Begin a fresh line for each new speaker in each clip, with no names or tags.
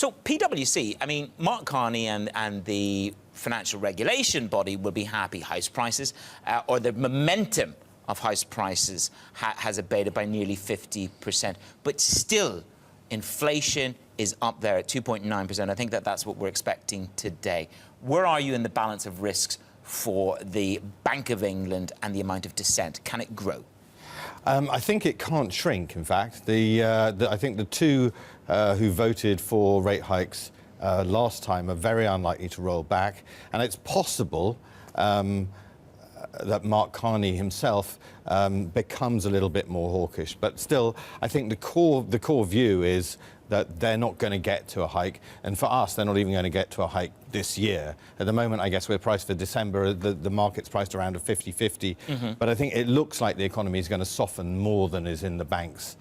So PwC, I mean, Mark Carney and the financial regulation body will be happy house prices, or the momentum of house prices has abated by nearly 50%. But still, inflation is up there at 2.9%. I think that's what we're expecting today. Where are you in the balance of risks for the Bank of England and the amount of dissent? Can it grow?
I think it can't shrink, in fact. I think the two who voted for rate hikes last time are very unlikely to roll back. And it's possible that Mark Carney himself becomes a little bit more hawkish. But still, I think the core view is that they're not going to get to a hike. And for us, they're not even going to get to a hike this year. At the moment, I guess we're priced for December. The market's priced around a 50-50. But I think it looks like the economy is going to soften more than is in the bank's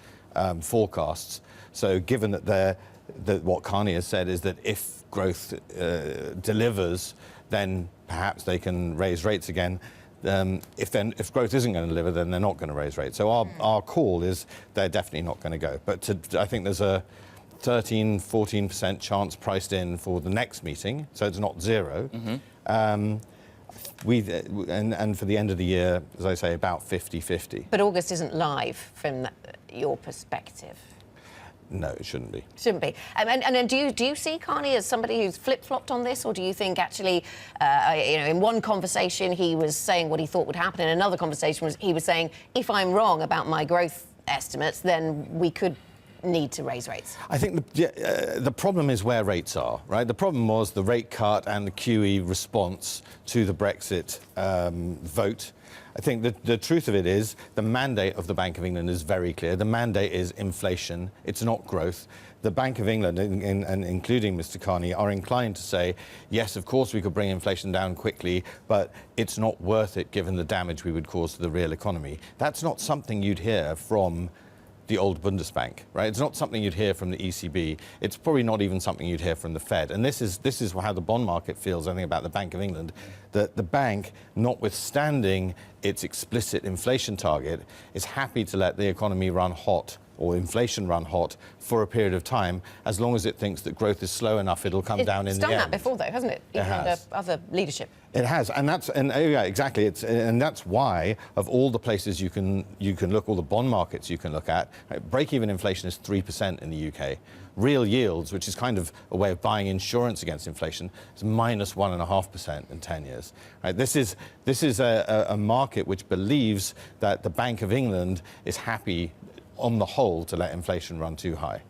forecasts. So given that what Carney has said is that if growth delivers, then perhaps they can raise rates again. If growth isn't going to deliver, then they're not going to raise rates. So our call is they're definitely not going to go. But I think there's a 13-14% chance priced in for the next meeting, so it's not zero. And for the end of the year, as I say, about 50-50.
But August isn't live from your perspective.
No, it shouldn't be.
Shouldn't be. And do you see Carney as somebody who's flip-flopped on this, or do you think actually, in one conversation he was saying what he thought would happen, in another conversation he was saying, if I'm wrong about my growth estimates, then we could need to raise rates? I
think the problem is where rates are, right? The problem was the rate cut and the QE response to the Brexit vote. I think the truth of it is the mandate of the Bank of England is very clear. The mandate is inflation. It's not growth. The Bank of England, and including Mr. Carney, are inclined to say, yes, of course we could bring inflation down quickly, but it's not worth it given the damage we would cause to the real economy. That's not something you'd hear from the old Bundesbank, right? It's not something you'd hear from the ECB. It's probably not even something you'd hear from the Fed. And this is how the bond market feels, I think, about the Bank of England, that the bank, notwithstanding its explicit inflation target, is happy to let the economy run hot or inflation run hot for a period of time, as long as it thinks that growth is slow enough, it'll come down in the end.
It's done that before, though, hasn't it? Even under other leadership.
It has, yeah, exactly. And that's why, of all the places you can look, all the bond markets you can look at, break-even inflation is 3% in the UK. Real yields, which is kind of a way of buying insurance against inflation, is minus 1.5% in 10 years. Right? This is a market which believes that the Bank of England is happy, on the whole, to let inflation run too high.